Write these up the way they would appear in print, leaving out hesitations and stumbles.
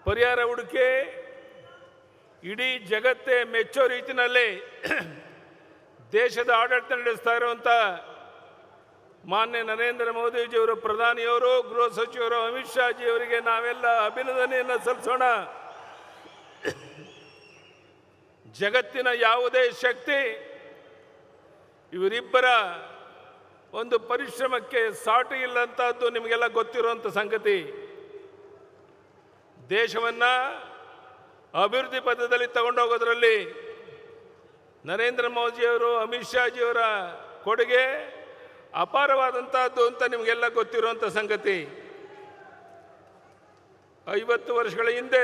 ಪರಿಹಾರ ಹುಡುಕಿ ಇಡೀ ಜಗತ್ತೇ ಮೆಚ್ಚೋ ರೀತಿಯಲ್ಲಿ ದೇಶದ ಆಡಳಿತ ನಡೆಸ್ತಾ ಇರುವಂಥ ಮಾನ್ಯ ನರೇಂದ್ರ ಮೋದಿಜಿಯವರು, ಪ್ರಧಾನಿಯವರು, ಗೃಹ ಸಚಿವರು ಅಮಿತ್ ಶಾ ಜಿಯವರಿಗೆ ನಾವೆಲ್ಲ ಅಭಿನಂದನೆಯನ್ನು ಸಲ್ಲಿಸೋಣ. ಜಗತ್ತಿನ ಯಾವುದೇ ಶಕ್ತಿ ಇವರಿಬ್ಬರ ಒಂದು ಪರಿಶ್ರಮಕ್ಕೆ ಸಾಟಿ ಇಲ್ಲಂತಹದ್ದು ನಿಮಗೆಲ್ಲ ಗೊತ್ತಿರುವಂಥ ಸಂಗತಿ. ದೇಶವನ್ನು ಅಭಿವೃದ್ಧಿ ಪಥದಲ್ಲಿ ತಗೊಂಡೋಗೋದ್ರಲ್ಲಿ ನರೇಂದ್ರ ಮೋದಿಯವರು, ಅಮಿತ್ ಶಾ ಜಿಯವರ ಕೊಡುಗೆ ಅಪಾರವಾದಂತಹದ್ದು ಅಂತ ನಿಮಗೆಲ್ಲ ಗೊತ್ತಿರುವಂಥ ಸಂಗತಿ. 50 ವರ್ಷಗಳ ಹಿಂದೆ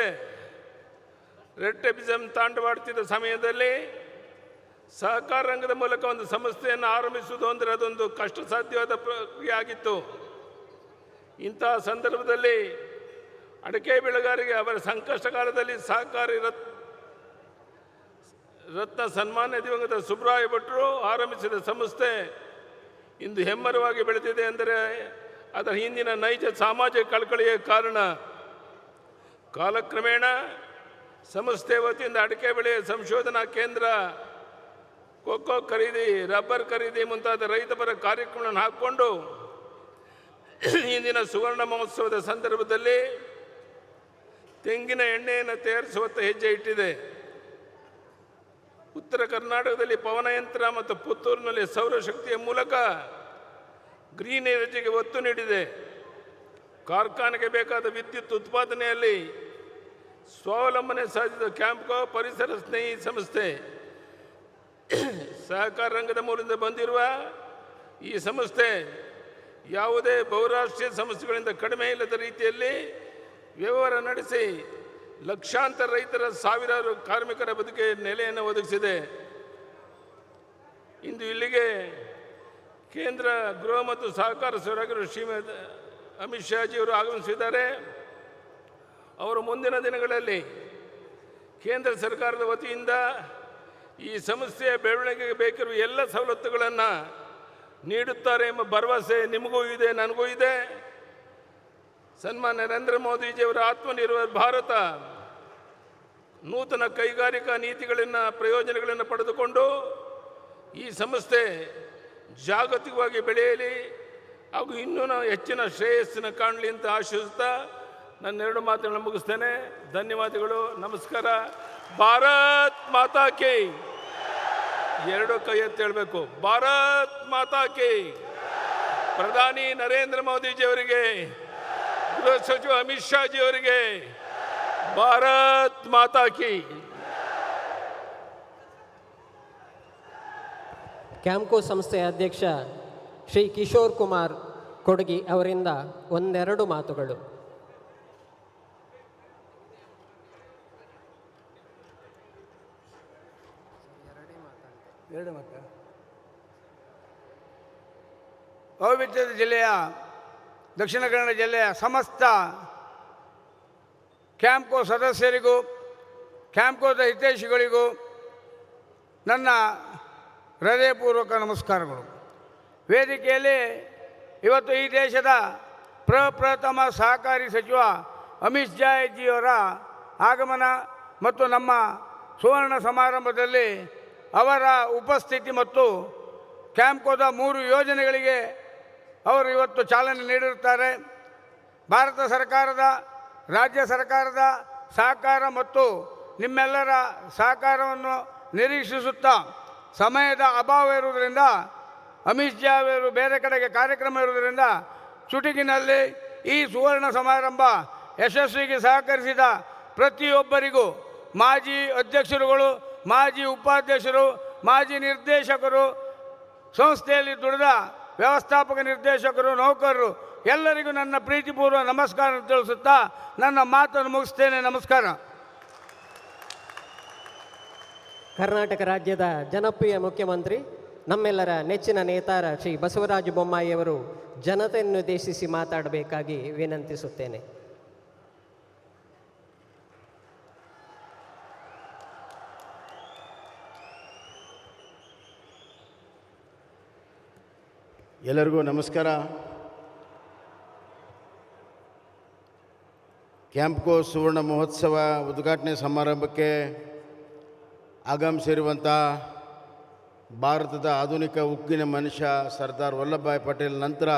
ರೆಡ್ ಟೆಪಿಸಮ್ ತಾಂಡವಾಡ್ತಿದ್ದ ಸಮಯದಲ್ಲಿ ಸಹಕಾರ ರಂಗದ ಮೂಲಕ ಒಂದು ಸಂಸ್ಥೆಯನ್ನು ಆರಂಭಿಸುವುದು ಅಂದರೆ ಅದೊಂದು ಕಷ್ಟ ಸಾಧ್ಯವಾದ ಪ್ರಕ್ರಿಯೆ ಆಗಿತ್ತು. ಇಂತಹ ಸಂದರ್ಭದಲ್ಲಿ ಅಡಿಕೆ ಬೆಳೆಗಾರರಿಗೆ ಅವರ ಸಂಕಷ್ಟ ಕಾಲದಲ್ಲಿ ಸಹಕಾರಿ ರತ್ನ ಸನ್ಮಾನ್ಯ ದಿವಂಗತ ಸುಬ್ರಾಯ ಭಟ್ರು ಆರಂಭಿಸಿದ ಸಂಸ್ಥೆ ಇಂದು ಹೆಮ್ಮರವಾಗಿ ಬೆಳೆದಿದೆ ಅಂದರೆ ಅದರ ಹಿಂದಿನ ನೈಜ ಸಾಮಾಜಿಕ ಕಳಕಳಿಯ ಕಾರಣ. ಕಾಲಕ್ರಮೇಣ ಸಂಸ್ಥೆ ವತಿಯಿಂದ ಅಡಿಕೆ ಬೆಳೆಯ ಸಂಶೋಧನಾ ಕೇಂದ್ರ, ಕೊಕ್ಕೋ ಖರೀದಿ, ರಬ್ಬರ್ ಖರೀದಿ ಮುಂತಾದ ರೈತಪರ ಕಾರ್ಯಕ್ರಮಗಳನ್ನು ಹಾಕಿಕೊಂಡು ಇಂದಿನ ಸುವರ್ಣ ಮಹೋತ್ಸವದ ಸಂದರ್ಭದಲ್ಲಿ ತೆಂಗಿನ ಎಣ್ಣೆಯನ್ನು ತಯಾರಿಸುವತ್ತ ಹೆಜ್ಜೆ ಇಟ್ಟಿದೆ. ಉತ್ತರ ಕರ್ನಾಟಕದಲ್ಲಿ ಪವನಯಂತ್ರ ಮತ್ತು ಪುತ್ತೂರಿನಲ್ಲಿ ಸೌರಶಕ್ತಿಯ ಮೂಲಕ ಗ್ರೀನ್ ಎನರ್ಜಿಗೆ ಒತ್ತು ನೀಡಿದೆ. ಕಾರ್ಖಾನೆಗೆ ಬೇಕಾದ ವಿದ್ಯುತ್ ಉತ್ಪಾದನೆಯಲ್ಲಿ ಸ್ವಾವಲಂಬನೆ ಸಾಧಿಸಿದ ಕ್ಯಾಂಪ್ಕೋ ಪರಿಸರ ಸ್ನೇಹಿ ಸಂಸ್ಥೆ. ಸಹಕಾರ ರಂಗದ ಮೂಲದಿಂದ ಬಂದಿರುವ ಈ ಸಂಸ್ಥೆ ಯಾವುದೇ ಬಹುರಾಷ್ಟ್ರೀಯ ಸಂಸ್ಥೆಗಳಿಂದ ಕಡಿಮೆ ಇಲ್ಲದ ರೀತಿಯಲ್ಲಿ ವ್ಯವಹಾರ ನಡೆಸಿ ಲಕ್ಷಾಂತರ ರೈತರ, ಸಾವಿರಾರು ಕಾರ್ಮಿಕರ ಬದುಕಿಗೆ ನೆಲೆಯನ್ನು ಒದಗಿಸಿದೆ. ಇಂದು ಇಲ್ಲಿಗೆ ಕೇಂದ್ರ ಗೃಹ ಮತ್ತು ಸಹಕಾರ ಸಚಿವರಾಗಿರುವ ಶ್ರೀಮತಿ ಅಮಿತ್ ಶಾ ಜಿಯವರು ಆಗಮಿಸಿದ್ದಾರೆ. ಅವರು ಮುಂದಿನ ದಿನಗಳಲ್ಲಿ ಕೇಂದ್ರ ಸರ್ಕಾರದ ವತಿಯಿಂದ ಈ ಸಂಸ್ಥೆಯ ಬೆಳವಣಿಗೆಗೆ ಬೇಕಿರುವ ಎಲ್ಲ ಸವಲತ್ತುಗಳನ್ನು ನೀಡುತ್ತಾರೆ ಎಂಬ ಭರವಸೆ ನಿಮಗೂ ಇದೆ, ನನಗೂ ಇದೆ. ಸನ್ಮಾನ್ಯ ನರೇಂದ್ರ ಮೋದಿಜಿಯವರ ಆತ್ಮನಿರ್ಭರ ಭಾರತ ನೂತನ ಕೈಗಾರಿಕಾ ನೀತಿಗಳನ್ನು, ಪ್ರಯೋಜನಗಳನ್ನು ಪಡೆದುಕೊಂಡು ಈ ಸಂಸ್ಥೆ ಜಾಗತಿಕವಾಗಿ ಬೆಳೆಯಲಿ ಹಾಗೂ ಇನ್ನೂ ಹೆಚ್ಚಿನ ಶ್ರೇಯಸ್ಸನ್ನು ಕಾಣಲಿ ಅಂತ ಆಶಿಸುತ್ತಾ ನನ್ನ 2 ಮಾತುಗಳನ್ನು ಮುಗಿಸ್ತೇನೆ. ಧನ್ಯವಾದಗಳು, ನಮಸ್ಕಾರ. ಭಾರತ್ ಮಾತಾ ಕಿ. 2 ಕೈ ಎತ್ತಿ ಹೇಳಬೇಕು. ಭಾರತ್ ಮಾತಾ ಕಿ. ಪ್ರಧಾನಿ ನರೇಂದ್ರ ಮೋದಿಜಿಯವರಿಗೆ, ಗೃಹ ಸಚಿವ ಅಮಿತ್ ಶಾ ಜಿಯವರಿಗೆ ಭಾರತ್ ಮಾತಾ ಕಿ. ಕ್ಯಾಂಪ್ಕೋ ಸಂಸ್ಥೆಯ ಅಧ್ಯಕ್ಷ ಶ್ರೀ ಕಿಶೋರ್ ಕುಮಾರ್ ಕೊಡಗಿ ಅವರಿಂದ 1-2 ಮಾತುಗಳು. ಪವಿತ್ರ ಜಿಲ್ಲೆಯ, ದಕ್ಷಿಣ ಕನ್ನಡ ಜಿಲ್ಲೆಯ ಸಮಸ್ತ ಕ್ಯಾಂಪ್ಕೋ ಸದಸ್ಯರಿಗೂ, ಕ್ಯಾಂಪ್ಕೋದ ಹಿತೈಷಿಗಳಿಗೂ ನನ್ನ ಹೃದಯಪೂರ್ವಕ ನಮಸ್ಕಾರಗಳು. ವೇದಿಕೆಯಲ್ಲಿ ಇವತ್ತು ಈ ದೇಶದ ಪ್ರಪ್ರಥಮ ಸಹಕಾರಿ ಸಚಿವ ಅಮಿತ್ ಶಾ ಜಿಯವರ ಆಗಮನ ಮತ್ತು ನಮ್ಮ ಸುವರ್ಣ ಸಮಾರಂಭದಲ್ಲಿ ಅವರ ಉಪಸ್ಥಿತಿ ಮತ್ತು ಕ್ಯಾಂಪ್ಕೋದ 3 ಯೋಜನೆಗಳಿಗೆ ಅವರು ಇವತ್ತು ಚಾಲನೆ ನೀಡಿರುತ್ತಾರೆ. ಭಾರತ ಸರ್ಕಾರದ, ರಾಜ್ಯ ಸರ್ಕಾರದ ಸಹಕಾರ ಮತ್ತು ನಿಮ್ಮೆಲ್ಲರ ಸಹಕಾರವನ್ನು ನಿರೀಕ್ಷಿಸುತ್ತಾ ಸಮಯದ ಅಭಾವ ಇರುವುದರಿಂದ, ಅಮಿತ್ ಶಾ ಅವರು ಬೇರೆ ಕಡೆಗೆ ಕಾರ್ಯಕ್ರಮ ಇರುವುದರಿಂದ ಚುಟುಕಿನಲ್ಲಿ ಈ ಸುವರ್ಣ ಸಮಾರಂಭ ಯಶಸ್ವಿಗೆ ಸಹಕರಿಸಿದ ಪ್ರತಿಯೊಬ್ಬರಿಗೂ, ಮಾಜಿ ಅಧ್ಯಕ್ಷರುಗಳು, ಮಾಜಿ ಉಪಾಧ್ಯಕ್ಷರು, ಮಾಜಿ ನಿರ್ದೇಶಕರು, ಸಂಸ್ಥೆಯಲ್ಲಿ ದುಡಿದ ವ್ಯವಸ್ಥಾಪಕ ನಿರ್ದೇಶಕರು, ನೌಕರರು ಎಲ್ಲರಿಗೂ ನನ್ನ ಪ್ರೀತಿಪೂರ್ವ ನಮಸ್ಕಾರ ತಿಳಿಸುತ್ತಾ ನನ್ನ ಮಾತನ್ನು ಮುಗಿಸ್ತೇನೆ. ನಮಸ್ಕಾರ. ಕರ್ನಾಟಕ ರಾಜ್ಯದ ಜನಪ್ರಿಯ ಮುಖ್ಯಮಂತ್ರಿ, ನಮ್ಮೆಲ್ಲರ ನೆಚ್ಚಿನ ನೇತಾರ ಶ್ರೀ ಬಸವರಾಜ ಬೊಮ್ಮಾಯಿಯವರು ಜನತೆಯನ್ನುದ್ದೇಶಿಸಿ ಮಾತಾಡಬೇಕಾಗಿ ವಿನಂತಿಸುತ್ತೇನೆ. ಎಲ್ಲರಿಗೂ ನಮಸ್ಕಾರ. ಕ್ಯಾಂಪ್ಕೋ ಸುವರ್ಣ ಮಹೋತ್ಸವ ಉದ್ಘಾಟನೆ ಸಮಾರಂಭಕ್ಕೆ ಆಗಮಿಸಿರುವಂಥ ಭಾರತದ ಆಧುನಿಕ ಉಕ್ಕಿನ ಮನುಷ್ಯ ಸರ್ದಾರ್ ವಲ್ಲಭಭಾಯ್ ಪಟೇಲ್ ನಂತರ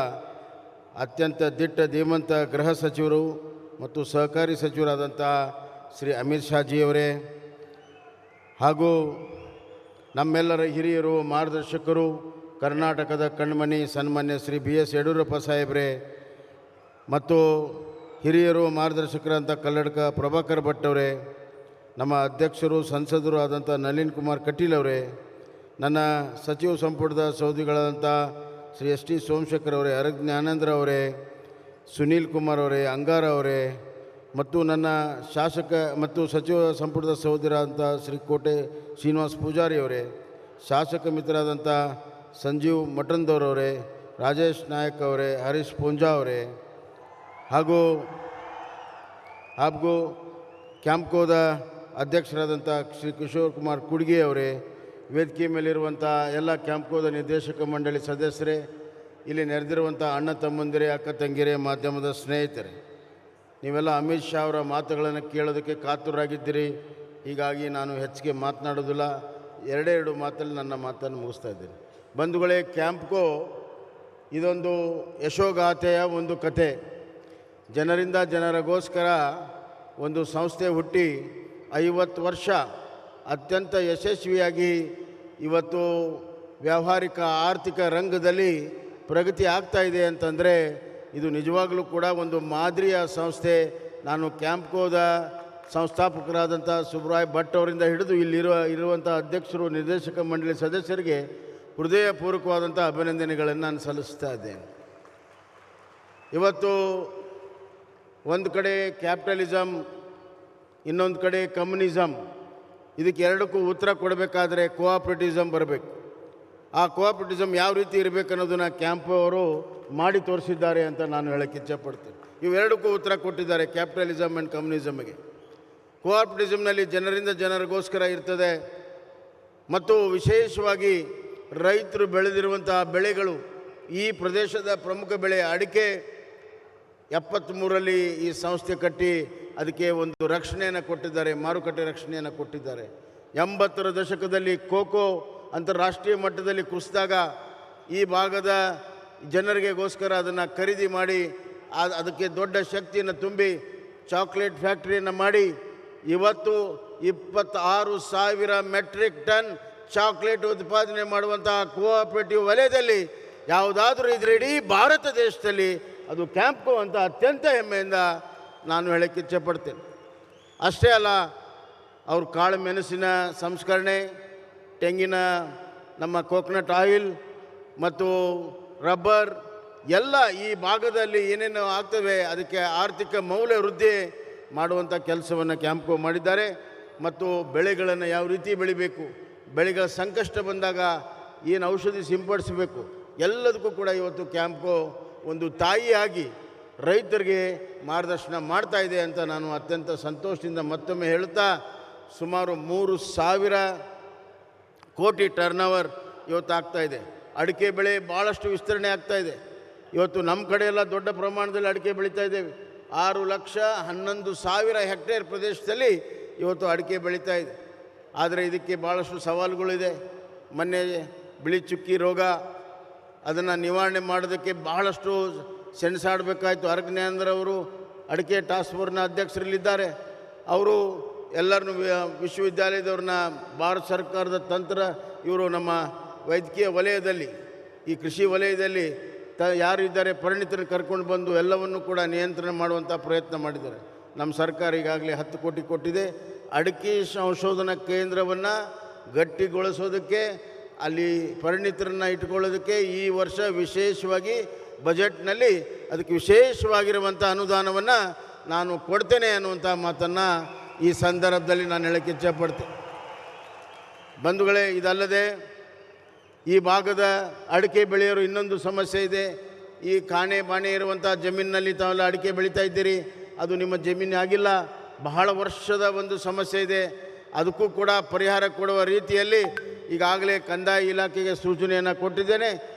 ಅತ್ಯಂತ ದಿಟ್ಟ ಧೀಮಂತ ಗೃಹ ಸಚಿವರು ಮತ್ತು ಸಹಕಾರಿ ಸಚಿವರಾದಂಥ ಶ್ರೀ ಅಮಿತ್ ಶಾಜಿಯವರೇ ಹಾಗೂ ನಮ್ಮೆಲ್ಲರ ಹಿರಿಯರು ಮಾರ್ಗದರ್ಶಕರು ಕರ್ನಾಟಕದ ಕಣ್ಮಣಿ ಸನ್ಮಾನ್ಯ ಶ್ರೀ ಬಿ ಎಸ್ ಯಡಿಯೂರಪ್ಪ ಸಾಹೇಬ್ರೆ ಮತ್ತು ಹಿರಿಯರು ಮಾರ್ಗದರ್ಶಕರಂಥ ಕಲ್ಲಡ್ಕ ಪ್ರಭಾಕರ್ ಭಟ್ ಅವರೇ, ನಮ್ಮ ಅಧ್ಯಕ್ಷರು ಸಂಸದರು ಆದಂಥ ನಳಿನ್ ಕುಮಾರ್ ಕಟೀಲ್ ಅವರೇ, ನನ್ನ ಸಚಿವ ಸಂಪುಟದ ಸೌದಿಗಳಾದಂಥ ಶ್ರೀ ಎಸ್ ಟಿ ಸೋಮಶೇಖರ್ ಅವರೇ, ಅರಗ್ ಜ್ಞಾನೇಂದ್ರ ಅವರೇ, ಸುನೀಲ್ ಕುಮಾರ್ ಅವರೇ, ಅಂಗಾರ ಅವರೇ ಮತ್ತು ನನ್ನ ಶಾಸಕ ಮತ್ತು ಸಚಿವ ಸಂಪುಟದ ಸಹೋದರಾದಂಥ ಶ್ರೀ ಕೋಟೆ ಶ್ರೀನಿವಾಸ್ ಪೂಜಾರಿ ಅವರೇ, ಶಾಸಕ ಮಿತ್ರರಾದಂಥ ಸಂಜೀವ್ ಮಠಂದವರವರೇ, ರಾಜೇಶ್ ನಾಯಕ್ ಅವರೇ, ಹರೀಶ್ ಪೂಂಜಾ ಅವರೇ ಹಾಗೂ ಕ್ಯಾಂಪ್ಕೋದ ಅಧ್ಯಕ್ಷರಾದಂಥ ಶ್ರೀ ಕಿಶೋರ್ ಕುಮಾರ್ ಕುಡ್ಗೆ ಅವರೇ, ವೇದಿಕೆ ಮೇಲಿರುವಂಥ ಎಲ್ಲ ಕ್ಯಾಂಪ್ಕೋದ ನಿರ್ದೇಶಕ ಮಂಡಳಿ ಸದಸ್ಯರೇ, ಇಲ್ಲಿ ನೆರೆದಿರುವಂಥ ಅಣ್ಣ ತಮ್ಮಂದಿರೇ, ಅಕ್ಕ ತಂಗಿರೇ, ಮಾಧ್ಯಮದ ಸ್ನೇಹಿತರೆ, ನೀವೆಲ್ಲ ಅಮಿತ್ ಶಾ ಅವರ ಮಾತುಗಳನ್ನು ಕೇಳೋದಕ್ಕೆ ಕಾತುರಾಗಿದ್ದೀರಿ. ಹೀಗಾಗಿ ನಾನು ಹೆಚ್ಚಿಗೆ ಮಾತನಾಡೋದಿಲ್ಲ, ಎರಡೇ ಮಾತಲ್ಲಿ ನನ್ನ ಮಾತನ್ನು ಮುಗಿಸ್ತಾ ಇದ್ದೀನಿ. ಬಂಧುಗಳೇ, ಕ್ಯಾಂಪ್ಕೋ ಇದೊಂದು ಯಶೋಗಾಥೆಯ ಒಂದು ಕತೆ. ಜನರಿಂದ ಜನರಿಗೋಸ್ಕರ ಒಂದು ಸಂಸ್ಥೆ ಹುಟ್ಟಿ 50 ವರ್ಷ ಅತ್ಯಂತ ಯಶಸ್ವಿಯಾಗಿ ಇವತ್ತು ವ್ಯಾವಹಾರಿಕ ಆರ್ಥಿಕ ರಂಗದಲ್ಲಿ ಪ್ರಗತಿ ಆಗ್ತಾ ಇದೆ ಅಂತಂದರೆ ಇದು ನಿಜವಾಗಲೂ ಕೂಡ ಒಂದು ಮಾದರಿಯ ಸಂಸ್ಥೆ. ನಾನು ಕ್ಯಾಂಪ್ಕೋದ ಸಂಸ್ಥಾಪಕರಾದಂಥ ಸುಬ್ರಾಯ್ ಭಟ್ ಅವರಿಂದ ಹಿಡಿದು ಇರುವಂಥ ಅಧ್ಯಕ್ಷರು, ನಿರ್ದೇಶಕ ಮಂಡಳಿ ಸದಸ್ಯರಿಗೆ ಹೃದಯಪೂರ್ವಕವಾದಂಥ ಅಭಿನಂದನೆಗಳನ್ನು ನಾನು ಸಲ್ಲಿಸ್ತಾ ಇದ್ದೇನೆ. ಇವತ್ತು ಒಂದು ಕಡೆ ಕ್ಯಾಪಿಟಲಿಸಮ್, ಇನ್ನೊಂದು ಕಡೆ ಕಮ್ಯುನಿಸಮ್, ಇದಕ್ಕೆ ಎರಡಕ್ಕೂ ಉತ್ತರ ಕೊಡಬೇಕಾದ್ರೆ ಕೋಆಪ್ರೇಟಿಸಮ್ ಬರಬೇಕು. ಆ ಕೋಆಪ್ರೇಟಿಸಮ್ ಯಾವ ರೀತಿ ಇರಬೇಕು ಅನ್ನೋದನ್ನು ಕ್ಯಾಂಪ್ ಅವರು ಮಾಡಿ ತೋರಿಸಿದ್ದಾರೆ ಅಂತ ನಾನು ಹೇಳೋಕ್ಕೆ ಇಚ್ಛೆಪಡ್ತೀನಿ. ಇವೆರಡಕ್ಕೂ ಉತ್ತರ ಕೊಟ್ಟಿದ್ದಾರೆ, ಕ್ಯಾಪಿಟಲಿಸಮ್ ಆ್ಯಂಡ್ ಕಮ್ಯುನಿಸಮ್ಗೆ. ಕೋಆಪ್ರೇಟಿಸಮ್ನಲ್ಲಿ ಜನರಿಂದ ಜನರಿಗೋಸ್ಕರ ಇರ್ತದೆ ಮತ್ತು ವಿಶೇಷವಾಗಿ ರೈತರು ಬೆಳೆದಿರುವಂತಹ ಬೆಳೆಗಳು, ಈ ಪ್ರದೇಶದ ಪ್ರಮುಖ ಬೆಳೆ ಅಡಿಕೆ 73ರಲ್ಲಿ ಈ ಸಂಸ್ಥೆ ಕಟ್ಟಿ ಅದಕ್ಕೆ ಒಂದು ರಕ್ಷಣೆಯನ್ನು ಕೊಟ್ಟಿದ್ದಾರೆ, ಮಾರುಕಟ್ಟೆ ರಕ್ಷಣೆಯನ್ನು ಕೊಟ್ಟಿದ್ದಾರೆ. 80ರ ದಶಕದಲ್ಲಿ ಕೋಕೋ ಅಂತಾರಾಷ್ಟ್ರೀಯ ಮಟ್ಟದಲ್ಲಿ ಕುಸಿದಾಗ ಈ ಭಾಗದ ಜನರಿಗೋಸ್ಕರ ಅದನ್ನು ಖರೀದಿ ಮಾಡಿ ಅದಕ್ಕೆ ದೊಡ್ಡ ಶಕ್ತಿಯನ್ನು ತುಂಬಿ ಚಾಕ್ಲೇಟ್ ಫ್ಯಾಕ್ಟ್ರಿಯನ್ನು ಮಾಡಿ ಇವತ್ತು 26,000 ಮೆಟ್ರಿಕ್ ಟನ್ ಚಾಕ್ಲೇಟ್ ಉತ್ಪಾದನೆ ಮಾಡುವಂತಹ ಕೋಆಪರೇಟಿವ್ ವಲಯದಲ್ಲಿ ಯಾವುದಾದ್ರೂ ಇದ್ರೆ ಇಡೀ ಭಾರತ ದೇಶದಲ್ಲಿ ಅದು ಕ್ಯಾಂಪ್ಕೋ ಅಂತ ಅತ್ಯಂತ ಹೆಮ್ಮೆಯಿಂದ ನಾನು ಹೇಳೋಕ್ಕೆ ಇಚ್ಛೆಪಡ್ತೇನೆ. ಅಷ್ಟೇ ಅಲ್ಲ, ಅವರು ಕಾಳು ಮೆಣಸಿನ ಸಂಸ್ಕರಣೆ, ತೆಂಗಿನ ನಮ್ಮ ಕೋಕೋನಟ್ ಆಯಿಲ್ ಮತ್ತು ರಬ್ಬರ್ ಎಲ್ಲ ಈ ಭಾಗದಲ್ಲಿ ಏನೇನು ಆಗ್ತವೆ ಅದಕ್ಕೆ ಆರ್ಥಿಕ ಮೌಲ್ಯ ವೃದ್ಧಿ ಮಾಡುವಂಥ ಕೆಲಸವನ್ನು ಕ್ಯಾಂಪ್ಕೋ ಮಾಡಿದ್ದಾರೆ. ಮತ್ತು ಬೆಳೆಗಳನ್ನು ಯಾವ ರೀತಿ ಬೆಳಿಬೇಕು, ಬೆಳೆಗಳ ಸಂಕಷ್ಟ ಬಂದಾಗ ಏನು ಔಷಧಿ ಸಿಂಪಡಿಸಬೇಕು, ಎಲ್ಲದಕ್ಕೂ ಕೂಡ ಇವತ್ತು ಕ್ಯಾಂಪ್ಕೋ ಒಂದು ತಾಯಿಯಾಗಿ ರೈತರಿಗೆ ಮಾರ್ಗದರ್ಶನ ಮಾಡ್ತಾ ಇದೆ ಅಂತ ನಾನು ಅತ್ಯಂತ ಸಂತೋಷದಿಂದ ಮತ್ತೊಮ್ಮೆ ಹೇಳ್ತಾ, ಸುಮಾರು 3,000 ಕೋಟಿ ಟರ್ನೋವರ್ ಇವತ್ತು ಆಗ್ತಾಯಿದೆ. ಅಡಿಕೆ ಬೆಳೆ ಭಾಳಷ್ಟು ವಿಸ್ತರಣೆ ಆಗ್ತಾಯಿದೆ. ಇವತ್ತು ನಮ್ಮ ಕಡೆ ಎಲ್ಲ ದೊಡ್ಡ ಪ್ರಮಾಣದಲ್ಲಿ ಅಡಿಕೆ ಬೆಳೀತಾ ಇದ್ದೇವೆ. 6,11,000 ಹೆಕ್ಟೇರ್ ಪ್ರದೇಶದಲ್ಲಿ ಇವತ್ತು ಅಡಿಕೆ ಬೆಳೀತಾ ಇದೆ. ಆದರೆ ಇದಕ್ಕೆ ಭಾಳಷ್ಟು ಸವಾಲುಗಳಿದೆ. ಮೊನ್ನೆ ಬಿಳಿ ಚುಕ್ಕಿ ರೋಗ, ಅದನ್ನು ನಿವಾರಣೆ ಮಾಡೋದಕ್ಕೆ ಬಹಳಷ್ಟು ಸೆಣಸಾಡಬೇಕಾಯಿತು. ಅರಗ್ ಜ್ಞಾನೇಂದ್ರ ಅವರು ಅಡಿಕೆ ಟಾಸ್ಕ್ ಫೋರ್ಸ್ನ ಅಧ್ಯಕ್ಷರಲ್ಲಿದ್ದಾರೆ. ಅವರು ಎಲ್ಲರನ್ನು ವಿಶ್ವವಿದ್ಯಾಲಯದವ್ರನ್ನ ಭಾರತ ಸರ್ಕಾರದ ತಂತ್ರ ಇವರು ನಮ್ಮ ವೈದ್ಯಕೀಯ ವಲಯದಲ್ಲಿ, ಈ ಕೃಷಿ ವಲಯದಲ್ಲಿ ಯಾರು ಇದ್ದಾರೆ ಪರಿಣಿತರನ್ನು ಕರ್ಕೊಂಡು ಬಂದು ಎಲ್ಲವನ್ನು ಕೂಡ ನಿಯಂತ್ರಣ ಮಾಡುವಂಥ ಪ್ರಯತ್ನ ಮಾಡಿದ್ದಾರೆ. ನಮ್ಮ ಸರ್ಕಾರ ಈಗಾಗಲೇ 10 ಕೋಟಿ ಕೊಟ್ಟಿದೆ. ಅಡಿಕೆ ಸಂಶೋಧನಾ ಕೇಂದ್ರವನ್ನು ಗಟ್ಟಿಗೊಳಿಸೋದಕ್ಕೆ, ಅಲ್ಲಿ ಪರಿಣಿತರನ್ನು ಇಟ್ಕೊಳ್ಳೋದಕ್ಕೆ ಈ ವರ್ಷ ವಿಶೇಷವಾಗಿ ಬಜೆಟ್ನಲ್ಲಿ ಅದಕ್ಕೆ ವಿಶೇಷವಾಗಿರುವಂಥ ಅನುದಾನವನ್ನು ನಾನು ಕೊಡ್ತೇನೆ ಅನ್ನುವಂಥ ಮಾತನ್ನು ಈ ಸಂದರ್ಭದಲ್ಲಿ ನಾನು ಹೇಳೋಕ್ಕೆ ಇಚ್ಛೆಪಡ್ತೇನೆ. ಬಂಧುಗಳೇ, ಇದಲ್ಲದೆ ಈ ಭಾಗದ ಅಡಿಕೆ ಬೆಳೆಯೋರು ಇನ್ನೊಂದು ಸಮಸ್ಯೆ ಇದೆ. ಈ ಕಾಣೆ ಬಾಣೆ ಇರುವಂಥ ಜಮೀನಿನಲ್ಲಿ ತಾವೆಲ್ಲ ಅಡಿಕೆ ಬೆಳೀತಾ ಇದ್ದೀರಿ, ಅದು ನಿಮ್ಮ ಜಮೀನು ಆಗಿಲ್ಲ, ಬಹಳ ವರ್ಷದ ಒಂದು ಸಮಸ್ಯೆ ಇದೆ. ಅದಕ್ಕೂ ಕೂಡ ಪರಿಹಾರ ಕೊಡುವ ರೀತಿಯಲ್ಲಿ ಈಗಾಗಲೇ ಕಂದಾಯ ಇಲಾಖೆಗೆ ಸೂಚನೆಯನ್ನು ಕೊಟ್ಟಿದ್ದೇನೆ.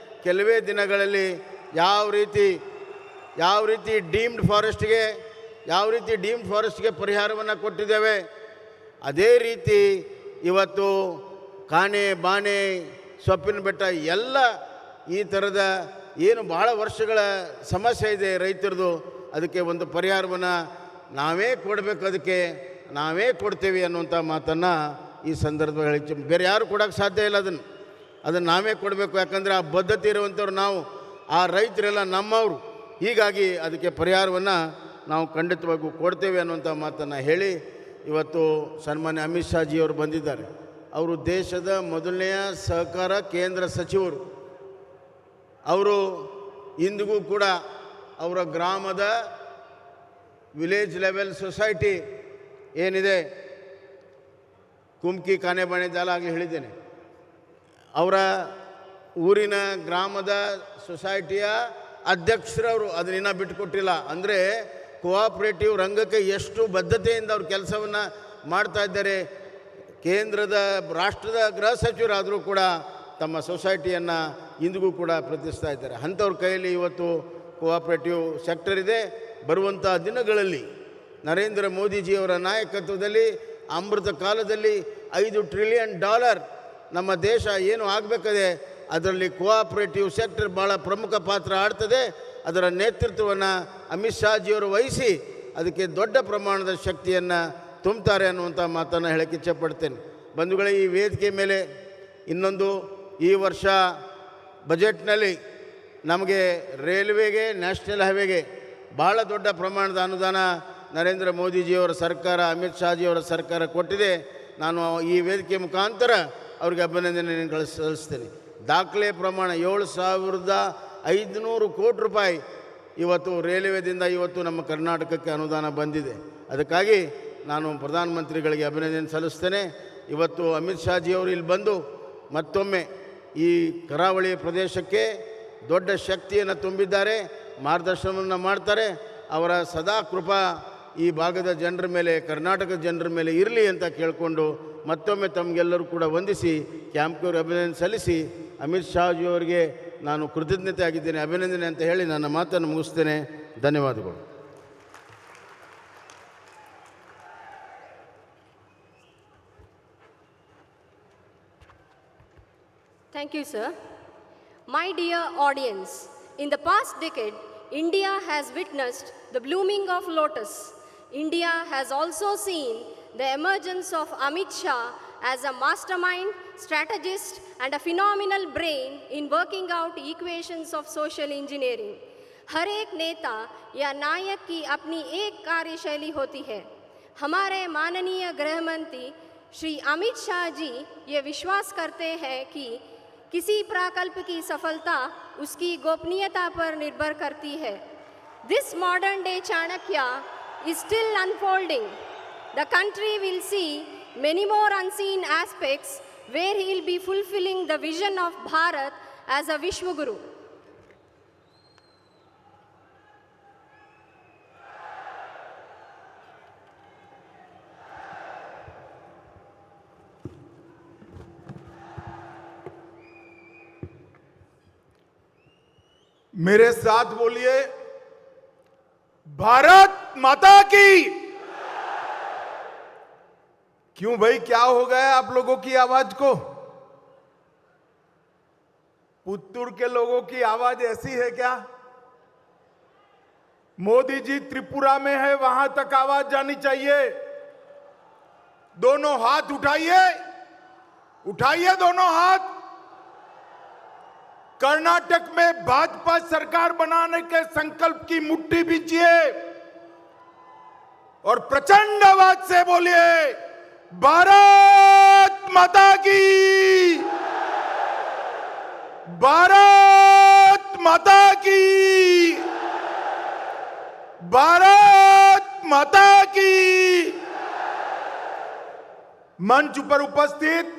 ಕೆಲವೇ ದಿನಗಳಲ್ಲಿ ಯಾವ ರೀತಿ ಡೀಮ್ಡ್ ಫಾರೆಸ್ಟ್ಗೆ ಯಾವ ರೀತಿ ಡೀಮ್ಡ್ ಫಾರೆಸ್ಟ್ಗೆ ಪರಿಹಾರವನ್ನು ಕೊಟ್ಟಿದ್ದೇವೆ, ಅದೇ ರೀತಿ ಇವತ್ತು ಕಾನೆ ಬಾನೆ ಸೊಪ್ಪಿನ ಬೆಟ್ಟ ಎಲ್ಲ ಈ ಥರದ ಏನು ಭಾಳ ವರ್ಷಗಳ ಸಮಸ್ಯೆ ಇದೆ ರೈತರದು, ಅದಕ್ಕೆ ಒಂದು ಪರಿಹಾರವನ್ನು ನಾವೇ ಕೊಡಬೇಕು, ಅದಕ್ಕೆ ನಾವೇ ಕೊಡ್ತೇವೆ ಅನ್ನುವಂಥ ಮಾತನ್ನು ಈ ಸಂದರ್ಭದಲ್ಲಿ ಬೇರೆ ಯಾರು ಕೊಡೋಕ್ಕೆ ಸಾಧ್ಯ ಇಲ್ಲ. ಅದನ್ನು ನಾವೇ ಕೊಡಬೇಕು. ಯಾಕಂದರೆ ಆ ಬದ್ಧತೆ ಇರುವಂಥವ್ರು ನಾವು, ಆ ರೈತರೆಲ್ಲ ನಮ್ಮವರು. ಹೀಗಾಗಿ ಅದಕ್ಕೆ ಪರಿಹಾರವನ್ನು ನಾವು ಖಂಡಿತವಾಗಿಯೂ ಕೊಡ್ತೇವೆ ಅನ್ನುವಂಥ ಮಾತನ್ನು ಹೇಳಿ, ಇವತ್ತು ಸನ್ಮಾನ್ಯ ಅಮಿತ್ ಶಾ ಜಿಯವರು ಬಂದಿದ್ದಾರೆ. ಅವರು ದೇಶದ ಮೊದಲನೆಯ ಸಹಕಾರ ಕೇಂದ್ರ ಸಚಿವರು. ಅವರು ಇಂದಿಗೂ ಕೂಡ ಅವರ ಗ್ರಾಮದ ವಿಲೇಜ್ ಲೆವೆಲ್ ಸೊಸೈಟಿ ಏನಿದೆ, ಕುಮ್ಕಿ ಕಾನೆಬಾಣೆ ಜಾಲ ಆಗಲಿ ಹೇಳಿದ್ದೇನೆ, ಅವರ ಊರಿನ ಗ್ರಾಮದ ಸೊಸೈಟಿಯ ಅಧ್ಯಕ್ಷರವರು ಅದನ್ನ ಬಿಟ್ಟುಕೊಟ್ಟಿಲ್ಲ. ಅಂದರೆ ಕೋಆಪ್ರೇಟಿವ್ ರಂಗಕ್ಕೆ ಎಷ್ಟು ಬದ್ಧತೆಯಿಂದ ಅವರು ಕೆಲಸವನ್ನು ಮಾಡ್ತಾ ಇದ್ದಾರೆ. ಕೇಂದ್ರದ ರಾಷ್ಟ್ರದ ಗೃಹ ಸಚಿವರಾದರೂ ಕೂಡ ತಮ್ಮ ಸೊಸೈಟಿಯನ್ನು ಇಂದಿಗೂ ಕೂಡ ಪ್ರತಿಷ್ಠಿಸ್ತಾ ಇದ್ದಾರೆ. ಅಂಥವ್ರ ಕೈಯಲ್ಲಿ ಇವತ್ತು ಕೋಆಪ್ರೇಟಿವ್ ಸೆಕ್ಟರ್ ಇದೆ. ಬರುವಂಥ ದಿನಗಳಲ್ಲಿ ನರೇಂದ್ರ ಮೋದಿಜಿಯವರ ನಾಯಕತ್ವದಲ್ಲಿ ಅಮೃತ ಕಾಲದಲ್ಲಿ $5 ಟ್ರಿಲಿಯನ್ ನಮ್ಮ ದೇಶ ಏನು ಆಗಬೇಕದೆ, ಅದರಲ್ಲಿ ಕೋಆಪ್ರೇಟಿವ್ ಸೆಕ್ಟರ್ ಭಾಳ ಪ್ರಮುಖ ಪಾತ್ರ ಆಡ್ತದೆ. ಅದರ ನೇತೃತ್ವವನ್ನು ಅಮಿತ್ ಶಾ ಜಿಯವರು ವಹಿಸಿ ಅದಕ್ಕೆ ದೊಡ್ಡ ಪ್ರಮಾಣದ ಶಕ್ತಿಯನ್ನು ತುಂಬುತ್ತಾರೆ ಅನ್ನುವಂಥ ಮಾತನ್ನು ಹೇಳಕ್ಕೆ ಇಚ್ಛೆಪಡ್ತೇನೆ. ಬಂಧುಗಳೇ, ಈ ವೇದಿಕೆ ಮೇಲೆ ಇನ್ನೊಂದು, ಈ ವರ್ಷ ಬಜೆಟ್ನಲ್ಲಿ ನಮಗೆ ರೈಲ್ವೆಗೆ, ನ್ಯಾಷನಲ್ ಹೈವೇಗೆ ಭಾಳ ದೊಡ್ಡ ಪ್ರಮಾಣದ ಅನುದಾನ ನರೇಂದ್ರ ಮೋದಿಜಿಯವರ ಸರ್ಕಾರ, ಅಮಿತ್ ಶಾ ಜಿಯವರ ಸರ್ಕಾರ ಕೊಟ್ಟಿದೆ. ನಾನು ಈ ವೇದಿಕೆ ಮುಖಾಂತರ ಅವ್ರಿಗೆ ಅಭಿನಂದನೆ ಸಲ್ಲಿಸ್ತೇನೆ. ದಾಖಲೆ ಪ್ರಮಾಣ 7,500 ಕೋಟಿ ರೂಪಾಯಿ ಇವತ್ತು ರೈಲ್ವೆದಿಂದ ಇವತ್ತು ನಮ್ಮ ಕರ್ನಾಟಕಕ್ಕೆ ಅನುದಾನ ಬಂದಿದೆ. ಅದಕ್ಕಾಗಿ ನಾನು ಪ್ರಧಾನಮಂತ್ರಿಗಳಿಗೆ ಅಭಿನಂದನೆ ಸಲ್ಲಿಸ್ತೇನೆ. ಇವತ್ತು ಅಮಿತ್ ಶಾ ಜಿಯವರು ಇಲ್ಲಿ ಬಂದು ಮತ್ತೊಮ್ಮೆ ಈ ಕರಾವಳಿ ಪ್ರದೇಶಕ್ಕೆ ದೊಡ್ಡ ಶಕ್ತಿಯನ್ನು ತುಂಬಿದ್ದಾರೆ, ಮಾರ್ಗದರ್ಶನವನ್ನು ಮಾಡ್ತಾರೆ. ಅವರ ಸದಾ ಕೃಪಾ ಈ ಭಾಗದ ಜನರ ಮೇಲೆ, ಕರ್ನಾಟಕದ ಜನರ ಮೇಲೆ ಇರಲಿ ಅಂತ ಕೇಳಿಕೊಂಡು ಮತ್ತೊಮ್ಮೆ ತಮಗೆಲ್ಲರೂ ಕೂಡ ವಂದಿಸಿ ಕ್ಯಾಂಪ್ಗೆ ಅಭಿನಂದನೆ ಸಲ್ಲಿಸಿ ಅಮಿತ್ ಶಾ ಜಿಯವರಿಗೆ ನಾನು ಕೃತಜ್ಞತೆ ಆಗಿದ್ದೇನೆ, ಅಭಿನಂದನೆ ಅಂತ ಹೇಳಿ ನನ್ನ ಮಾತನ್ನು ಮುಗಿಸ್ತೇನೆ. ಧನ್ಯವಾದಗಳು. Thank you, sir. My dear audience, in the past decade, India has witnessed the blooming of lotus. India has also seen the emergence of Amit Shah as a mastermind, strategist, and a phenomenal brain in working out equations of social engineering. हर एक नेता या नायक की अपनी एक कार्यशैली होती है. हमारे माननीय गृह मंत्री श्री अमित शाह जी ये विश्वास करते हैं कि किसी प्रकल्प की सफलता उसकी गोपनीयता पर निर्भर करती है. This modern day Chanakya is still unfolding. The country will see many more unseen aspects where he will be fulfilling the vision of Bharat as a Vishwaguru. मेरे साथ बोलिए, भारत माता की। क्यों भाई, क्या हो गया आप लोगों की आवाज को? पुत्तूर के लोगों की आवाज ऐसी है क्या? मोदी जी त्रिपुरा में है, वहां तक आवाज जानी चाहिए। दोनों हाथ उठाइए, उठाइए दोनों हाथ। कर्नाटक में भाजपा सरकार बनाने के संकल्प की मुट्ठी बींचिए और प्रचंड आवाज से बोलिए, भारत माता की, भारत माता की, भारत माता की। मंच पर उपस्थित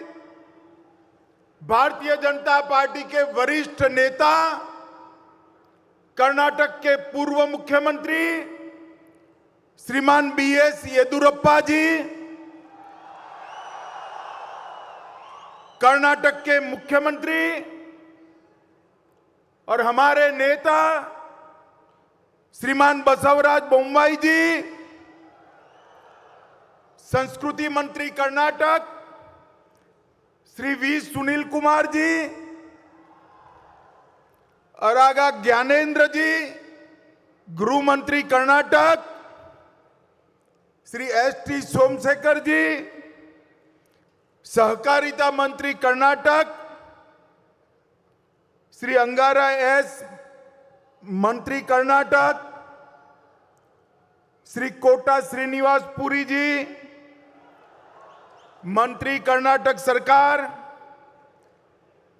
भारतीय जनता पार्टी के वरिष्ठ नेता, कर्नाटक के पूर्व मुख्यमंत्री श्रीमान BS येदुरप्पा जी, कर्नाटक के मुख्यमंत्री और हमारे नेता श्रीमान बसवराज बोम्मई जी, संस्कृति मंत्री कर्नाटक श्री वी सुनील कुमार जी, अरागा ज्ञानेंद्र जी, गृह मंत्री कर्नाटक श्री एस.टी. सोमशेखर जी, सहकारिता मंत्री कर्नाटक श्री अंगारा एस, मंत्री कर्नाटक श्री कोटा श्रीनिवास पुरी जी, मंत्री कर्नाटक सरकार,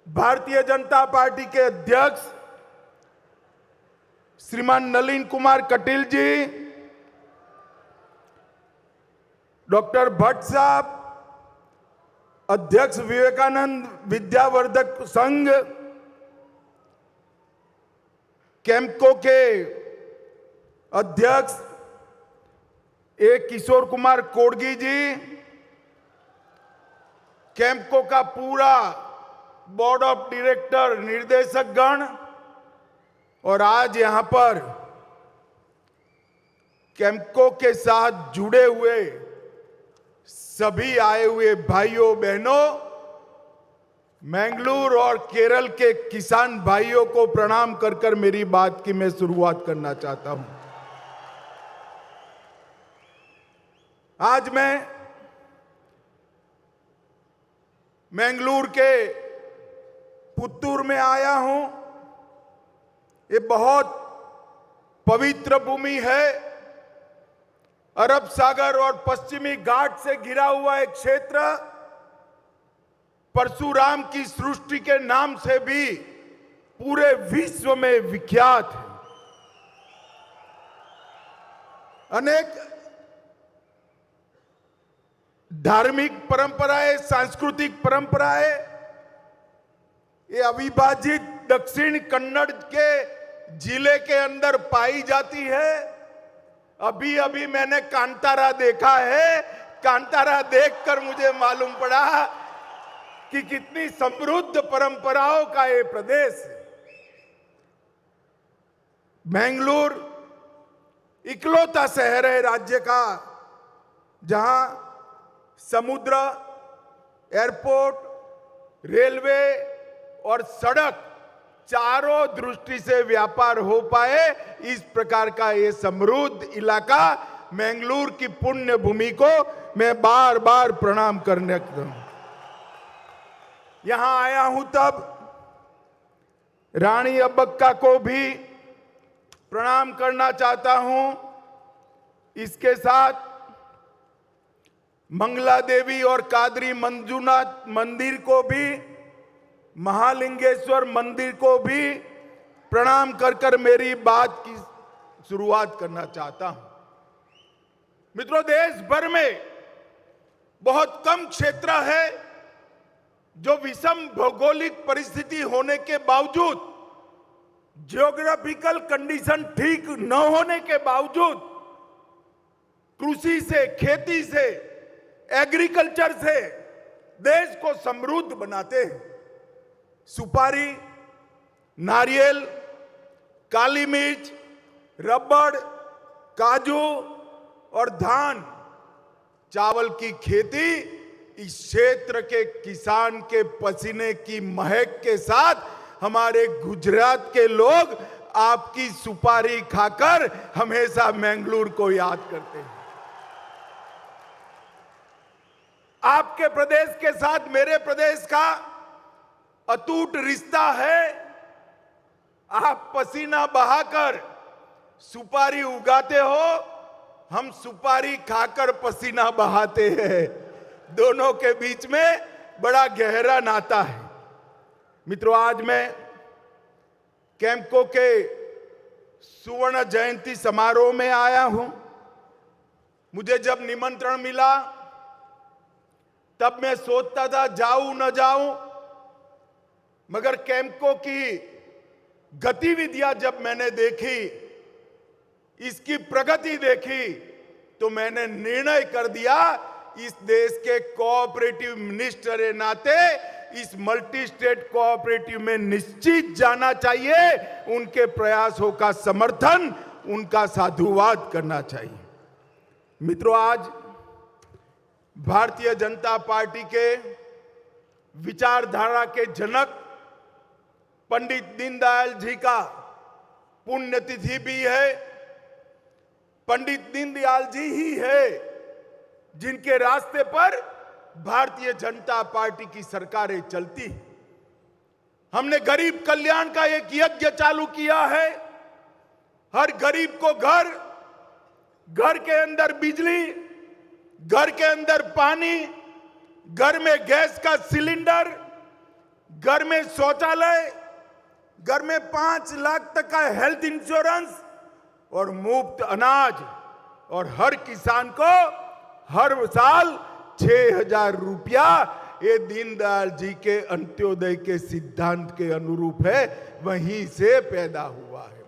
भारतीय जनता पार्टी के अध्यक्ष श्रीमान नलिन कुमार कटील जी, डॉक्टर भट्ट साहब, अध्यक्ष विवेकानंद विद्यावर्धक संघ, कैम्पको के अध्यक्ष ए किशोर कुमार कोडगी जी, कैम्पको का पूरा बोर्ड ऑफ डायरेक्टर निर्देशक गण, और आज यहां पर कैम्पको के साथ जुड़े हुए सभी आए हुए भाइयों बहनों, मैंगलोर और केरल के किसान भाइयों को प्रणाम कर कर मेरी बात की मैं शुरुआत करना चाहता हूं। आज मैं मैंगलोर के पुत्तूर में आया हूं। ये बहुत पवित्र भूमि है। अरब सागर और पश्चिमी घाट से घिरा हुआ एक क्षेत्र परशुराम की सृष्टि के नाम से भी पूरे विश्व में विख्यात है। अनेक धार्मिक परंपराएं, सांस्कृतिक परंपराएं ये अविभाजित दक्षिण कन्नड़ के जिले के अंदर पाई जाती है। अभी अभी मैंने कांतारा देखा है। कांतारा देखकर मुझे मालूम पड़ा कि कितनी समृद्ध परंपराओं का ये प्रदेश है। मैंगलोर इकलौता शहर है राज्य का जहां समुद्र, एयरपोर्ट, रेलवे और सड़क चारों दृष्टि से व्यापार हो पाए। इस प्रकार का ये समृद्ध इलाका मैंगलोर की पुण्य भूमि को मैं बार बार प्रणाम करने यहां आया हूं। तब रानी अब्बक्का को भी प्रणाम करना चाहता हूं। इसके साथ मंगला देवी और कादरी मंजूनाथ मंदिर को भी, महालिंगेश्वर मंदिर को भी प्रणाम कर कर मेरी बात की शुरुआत करना चाहता हूं। मित्रों, देश भर में बहुत कम क्षेत्र है जो विषम भौगोलिक परिस्थिति होने के बावजूद, जियोग्राफिकल कंडीशन ठीक न होने के बावजूद कृषि से, खेती से, एग्रीकल्चर से देश को समृद्ध बनाते हैं। सुपारी, नारियल, काली मिर्च, रबड़, काजू और धान, चावल की खेती इस क्षेत्र के किसान के पसीने की महक के साथ हमारे गुजरात के लोग आपकी सुपारी खाकर हमेशा मैंगलोर को याद करते हैं। आपके प्रदेश के साथ मेरे प्रदेश का अटूट रिश्ता है। आप पसीना बहाकर सुपारी उगाते हो, हम सुपारी खाकर पसीना बहाते हैं। दोनों के बीच में बड़ा गहरा नाता है। मित्रों, आज मैं कैम्पको के सुवर्ण जयंती समारोह में आया हूं। मुझे जब निमंत्रण मिला तब मैं सोचता था जाऊं न जाऊं, मगर कैम्पको की गतिविधियां जब मैंने देखी, इसकी प्रगति देखी, तो मैंने निर्णय कर दिया इस देश के कोऑपरेटिव मिनिस्टर के नाते इस मल्टी स्टेट कोऑपरेटिव में निश्चित जाना चाहिए। उनके प्रयासों का समर्थन उनका साधुवाद करना चाहिए। मित्रों, आज भारतीय जनता पार्टी के विचारधारा के जनक पंडित दीनदयाल जी का पुण्यतिथि भी है। पंडित दीनदयाल जी ही है जिनके रास्ते पर भारतीय जनता पार्टी की सरकारें चलती हैं। हमने गरीब कल्याण का एक यज्ञ चालू किया है। हर गरीब को घर, घर के अंदर बिजली, घर के अंदर पानी, घर में गैस का सिलेंडर, घर में शौचालय, घर में 5 लाख तक का हेल्थ इंश्योरेंस और मुफ्त अनाज, और हर किसान को हर साल 6,000 रुपया, ये दीनदयाल जी के अंत्योदय के सिद्धांत के अनुरूप है, वहीं से पैदा हुआ है।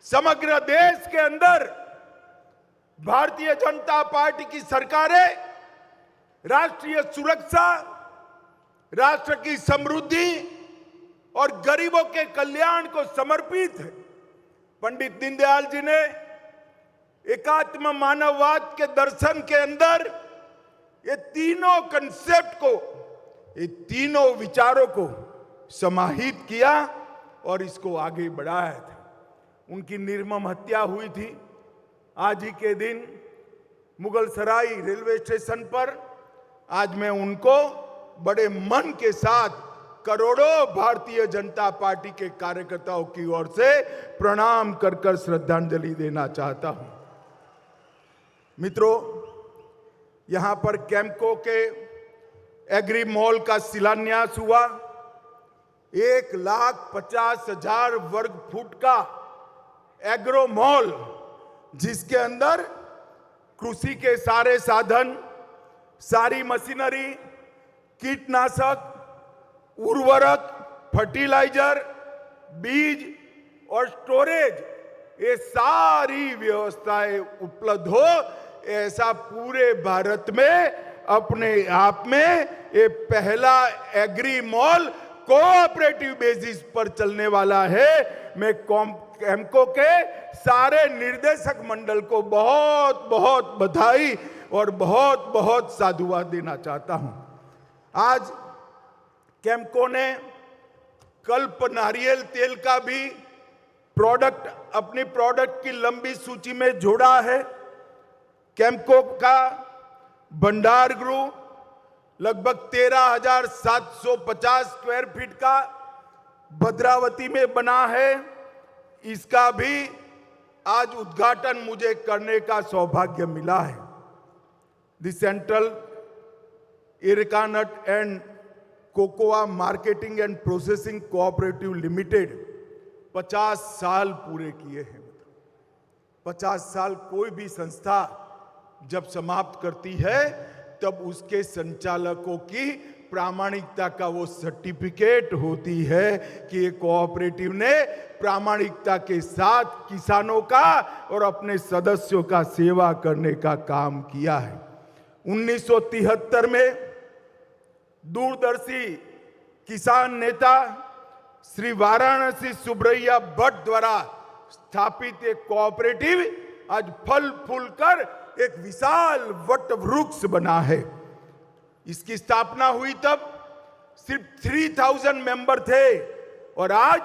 समग्र देश के अंदर भारतीय जनता पार्टी की सरकारें राष्ट्रीय सुरक्षा, राष्ट्र की समृद्धि और गरीबों के कल्याण को समर्पित है। पंडित दीनदयाल जी ने एकात्म मानववाद के दर्शन के अंदर ये तीनों कंसेप्ट को, ये तीनों विचारों को समाहित किया और इसको आगे बढ़ाया था। उनकी निर्मम हत्या हुई थी आज ही के दिन मुगल सराय रेलवे स्टेशन पर। आज मैं उनको बड़े मन के साथ करोड़ों भारतीय जनता पार्टी के कार्यकर्ताओं की ओर से प्रणाम कर कर श्रद्धांजलि देना चाहता हूं। मित्रों, यहां पर कैम्पको के एग्री मॉल का शिलान्यास हुआ। 1,50,000 वर्ग फुट का एग्रो मॉल, जिसके अंदर कृषि के सारे साधन, सारी मशीनरी, कीटनाशक, उर्वरक, फर्टिलाइजर, बीज और स्टोरेज, ये सारी व्यवस्थाएं उपलब्ध हो, ऐसा पूरे भारत में अपने आप में ये पहला एग्री मॉल कोऑपरेटिव बेसिस पर चलने वाला है। मैं कैम्पको के सारे निर्देशक मंडल को बहुत बहुत बधाई और बहुत बहुत साधुवाद देना चाहता हूं। आज कैम्पको ने कल्प नारियल तेल का भी प्रोडक्ट अपनी प्रोडक्ट की लंबी सूची में जोड़ा है। कैम्पको का भंडार गृह लगभग 13,750 स्क्वायर फीट का भद्रावती में बना है। इसका भी आज उद्घाटन मुझे करने का सौभाग्य मिला है। The central arecanut and cocoa marketing and processing cooperative limited 50 साल पूरे किए हैं। 50 साल कोई भी संस्था जब समाप्त करती है तब उसके संचालकों की प्रामाणिकता का वो सर्टिफिकेट होती है कि ये कोऑपरेटिव ने प्रामाणिकता के साथ किसानों का और अपने सदस्यों का सेवा करने का काम किया है। 1973 में दूरदर्शी किसान नेता श्री वाराणसी सुब्रैया भट्ट द्वारा स्थापित एक कोऑपरेटिव आज फल फूल कर एक विशाल वट वृक्ष बना है। इसकी स्थापना हुई तब सिर्फ 3,000 मेंबर थे और आज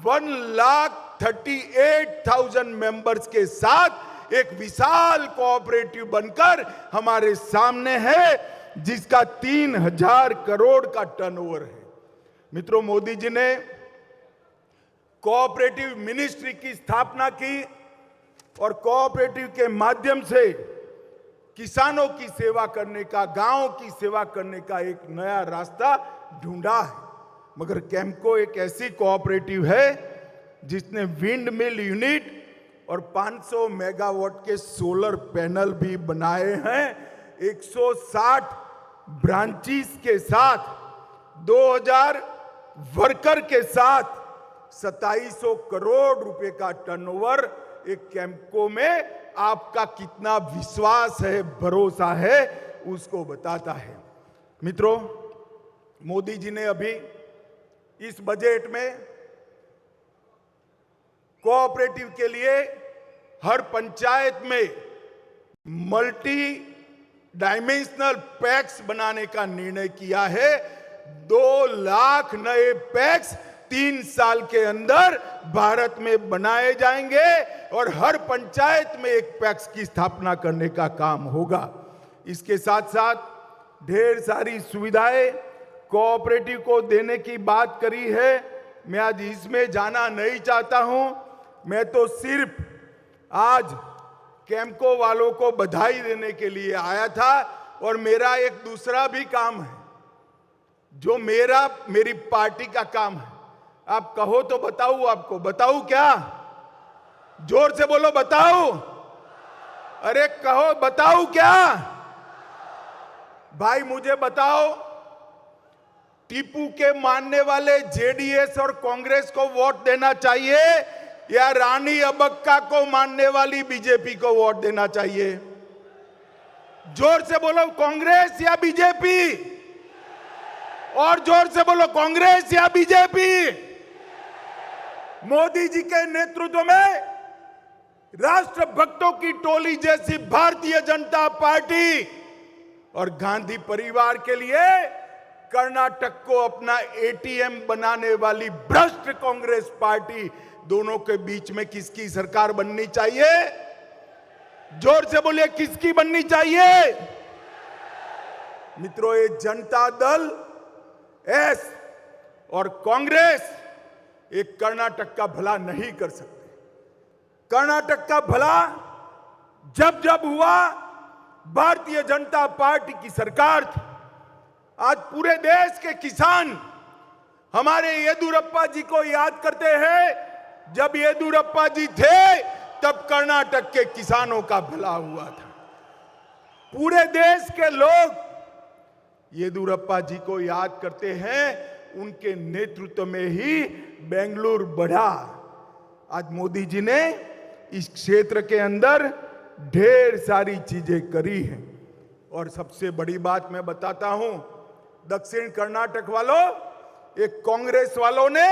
1,38,000 मेंबर्स के साथ एक विशाल कोऑपरेटिव बनकर हमारे सामने है, जिसका 3,000 करोड़ का टर्नओवर है। मित्रों, मोदी जी ने कोऑपरेटिव मिनिस्ट्री की स्थापना की और कोऑपरेटिव के माध्यम से किसानों की सेवा करने का, गांव की सेवा करने का एक नया रास्ता ढूंढा है। मगर कैम्पको एक ऐसी कोऑपरेटिव है जिसने विंड मिल यूनिट और 500 मेगावाट के सोलर पैनल भी बनाए हैं। 160 ब्रांचेस के साथ 2,000 वर्कर के साथ 2700 करोड़ रुपए का टर्नओवर एक कैम्पको में आपका कितना विश्वास है, भरोसा है, उसको बताता है। मित्रों, मोदी जी ने अभी इस बजट में कोऑपरेटिव के लिए हर पंचायत में मल्टी डायमेंशनल पैक्स बनाने का निर्णय किया है। 2 लाख नए पैक्स 3 साल के अंदर भारत में बनाए जाएंगे और हर पंचायत में एक पैक्स की स्थापना करने का काम होगा। इसके साथ साथ ढेर सारी सुविधाएं कोऑपरेटिव को देने की बात करी है। मैं आज इसमें जाना नहीं चाहता हूं। मैं तो सिर्फ आज कैम्पको वालों को बधाई देने के लिए आया था और मेरा एक दूसरा भी काम है जो मेरी पार्टी का काम है। आप कहो तो बताऊं, आपको बताऊं क्या? जोर से बोलो, बताऊं? अरे कहो, बताऊं क्या? भाई मुझे बताओ, टीपू के मानने वाले जेडीएस और कांग्रेस को वोट देना चाहिए या रानी अबक्का को मानने वाली बीजेपी को वोट देना चाहिए? जोर से बोलो, कांग्रेस या बीजेपी? और जोर से बोलो, कांग्रेस या बीजेपी? मोदी जी के नेतृत्व में राष्ट्रभक्तों की टोली जैसी भारतीय जनता पार्टी और गांधी परिवार के लिए कर्नाटक को अपना एटीएम बनाने वाली भ्रष्ट कांग्रेस पार्टी, दोनों के बीच में किसकी सरकार बननी चाहिए? जोर से बोलिए, किसकी बननी चाहिए? मित्रों, ये जनता दल एस और कांग्रेस एक कर्नाटक का भला नहीं कर सकते। कर्नाटक का भला जब जब हुआ भारतीय जनता पार्टी की सरकार थी। आज पूरे देश के किसान हमारे येदुरप्पा जी को याद करते हैं। जब येदुरप्पा जी थे तब कर्नाटक के किसानों का भला हुआ था। पूरे देश के लोग येदुरप्पा जी को याद करते हैं। उनके नेतृत्व में ही बेंगलुरु बढ़ा। आज मोदी जी ने इस क्षेत्र के अंदर ढेर सारी चीजें करी हैं और सबसे बड़ी बात मैं बताता हूं, दक्षिण कर्नाटक वालों, एक कांग्रेस वालों ने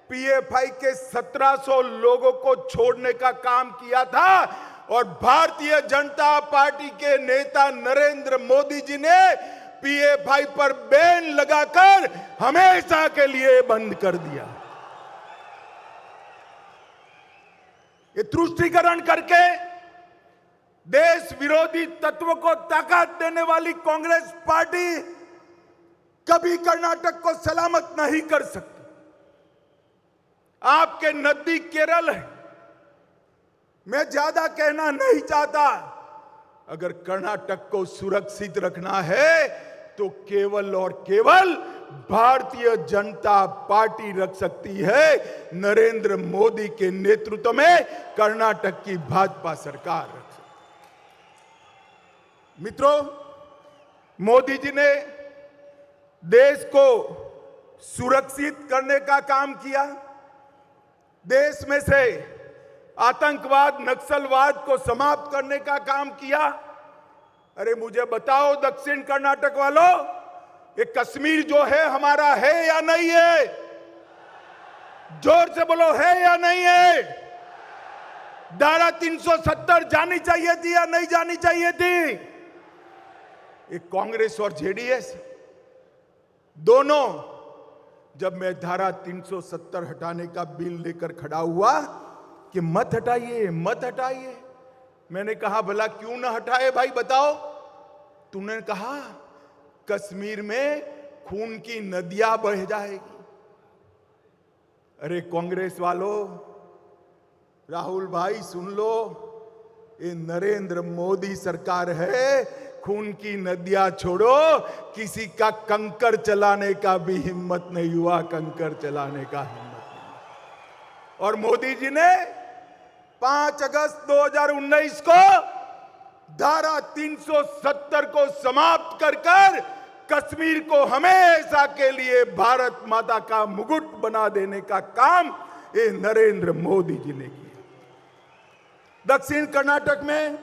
पीएफआई के 1700 लोगों को छोड़ने का काम किया था और भारतीय जनता पार्टी के नेता नरेंद्र मोदी जी ने पीएफआई पर बैन लगाकर हमेशा के लिए बंद कर दिया। ये तुष्टीकरण करके देश विरोधी तत्व को ताकत देने वाली कांग्रेस पार्टी कभी कर्नाटक को सलामत नहीं कर सकती। आपके नजदीक केरल है। मैं ज्यादा कहना नहीं चाहता। अगर कर्नाटक को सुरक्षित रखना है तो केवल और केवल भारतीय जनता पार्टी रख सकती है। नरेंद्र मोदी के नेतृत्व में कर्नाटक की भाजपा सरकार रख सकती है। मित्रों, मोदी जी ने देश को सुरक्षित करने का काम किया। देश में से आतंकवाद, नक्सलवाद को समाप्त करने का काम किया। अरे मुझे बताओ दक्षिण कर्नाटक वालों, ये कश्मीर जो है हमारा है या नहीं है? जोर से बोलो, है या नहीं है? धारा 370 जानी चाहिए थी या नहीं जानी चाहिए थी? ये कांग्रेस और जेडीएस दोनों, जब मैं धारा 370 हटाने का बिल लेकर खड़ा हुआ कि मत हटाइए, मत हटाइए, मैंने कहा भला क्यों ना हटाए भाई, बताओ। तूने कहा कश्मीर में खून की नदियां बह जाएगी। अरे कांग्रेस वालों, राहुल भाई सुन लो, ये नरेंद्र मोदी सरकार है। खून की नदियां छोड़ो, किसी का कंकर चलाने का भी हिम्मत नहीं हुआ, कंकर चलाने का हिम्मत नहीं। और मोदी जी ने 5 अगस्त 2019 को धारा 370 को समाप्त कर कश्मीर को हमेशा के लिए भारत माता का मुकुट बना देने का काम ये नरेंद्र मोदी जी ने किया। दक्षिण कर्नाटक में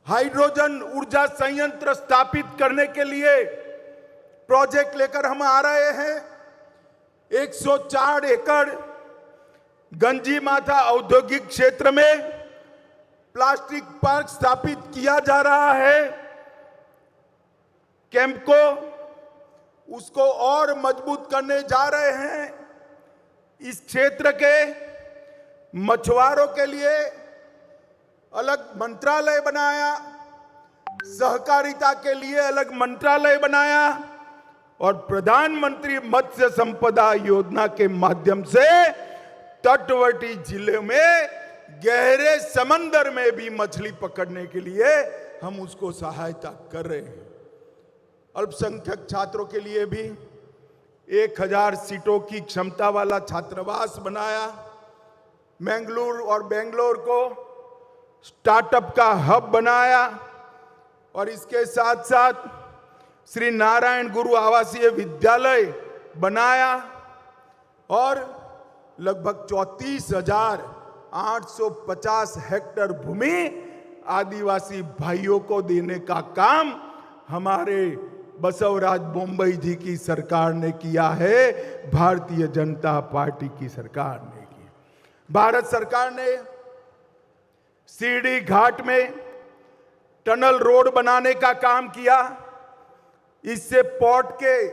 हाइड्रोजन ऊर्जा संयंत्र स्थापित करने के लिए प्रोजेक्ट लेकर हम आ रहे हैं। 104 एकड़ गंजी माथा औद्योगिक क्षेत्र में प्लास्टिक पार्क स्थापित किया जा रहा है। कैंपको उसको और मजबूत करने जा रहे हैं। इस क्षेत्र के मछुआरों के लिए अलग मंत्रालय बनाया, सहकारिता के लिए अलग मंत्रालय बनाया और प्रधानमंत्री मत्स्य संपदा योजना के माध्यम से तटवर्ती जिले में गहरे समंदर में भी मछली पकड़ने के लिए हम उसको सहायता कर रहे हैं। अल्पसंख्यक छात्रों के लिए भी 1000 सीटों की क्षमता वाला छात्रावास बनाया। मैंगलोर और बेंगलोर को स्टार्टअप का हब बनाया और इसके साथ साथ श्री नारायण गुरु आवासीय विद्यालय बनाया और लगभग 34,850 हेक्टेयर भूमि आदिवासी भाइयों को देने का काम हमारे बसवराज बोम्बई जी की सरकार ने किया है, भारतीय जनता पार्टी की सरकार ने की। भारत सरकार ने सीढ़ी घाट में टनल रोड बनाने का काम किया। इससे पोर्ट के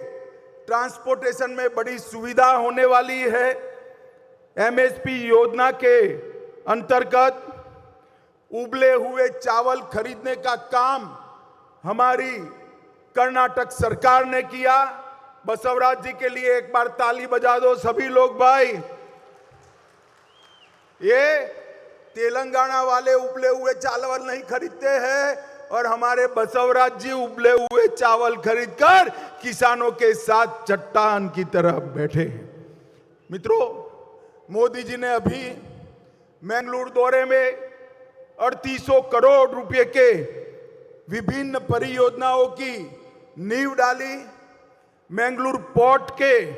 ट्रांसपोर्टेशन में बड़ी सुविधा होने वाली है। एमएसपी योजना के अंतर्गत उबले हुए चावल खरीदने का काम हमारी कर्नाटक सरकार ने किया। बसवराज जी के लिए एक बार ताली बजा दो सभी लोग भाई। ये तेलंगाना वाले उबले हुए चावल नहीं खरीदते हैं और हमारे बसवराज जी उबले हुए चावल खरीदकर किसानों के साथ चट्टान की तरह बैठे हैं। मित्रों, मोदी जी ने अभी मैंगलोर दौरे में 3800 करोड़ रुपए के विभिन्न परियोजनाओं की नींव डाली। मैंगलोर पोर्ट के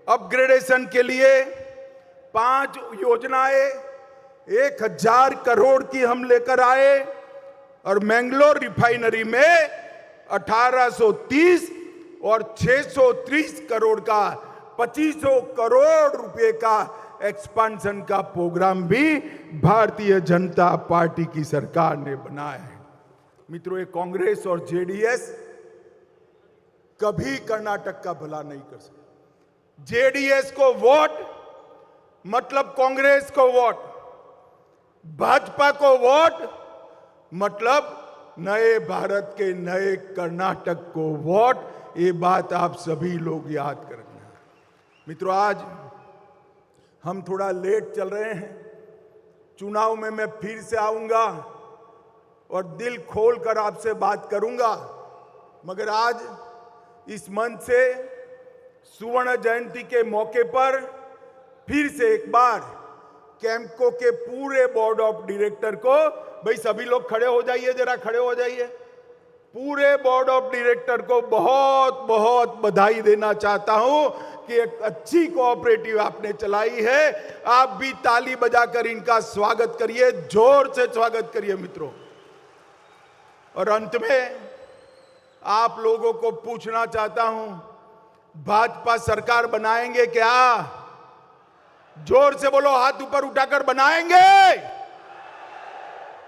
अपग्रेडेशन के लिए 5 योजनाएं 1000 करोड़ की हम लेकर आए और मैंगलोर रिफाइनरी में 1830 और 630 करोड़ का 2500 करोड़ रुपए का एक्सपांशन का प्रोग्राम भी भारतीय जनता पार्टी की सरकार ने बनाया है। मित्रों, ये कांग्रेस और जेडीएस कभी कर्नाटक का भला नहीं कर सकते। जेडीएस को वोट मतलब कांग्रेस को वोट, भाजपा को वोट मतलब नए भारत के नए कर्नाटक को वोट। ये बात आप सभी लोग याद कर रखना। मित्रों, आज हम थोड़ा लेट चल रहे हैं। चुनाव में मैं फिर से आऊंगा और दिल खोलकर आपसे बात करूंगा, मगर आज इस मंच से सुवर्ण जयंती के मौके पर फिर से एक बार कैंपको के पूरे बोर्ड ऑफ डायरेक्टर को, भाई सभी लोग खड़े हो जाइए, जरा खड़े हो जाइए, पूरे बोर्ड ऑफ डायरेक्टर को बहुत बहुत बधाई देना चाहता हूं कि एक अच्छी कोऑपरेटिव आपने चलाई है। आप भी ताली बजाकर इनका स्वागत करिए, जोर से स्वागत करिए मित्रों। और अंत में आप लोगों को पूछना चाहता हूं, भाजपा सरकार बनाएंगे क्या? जोर से बोलो, हाथ ऊपर उठाकर बनाएंगे?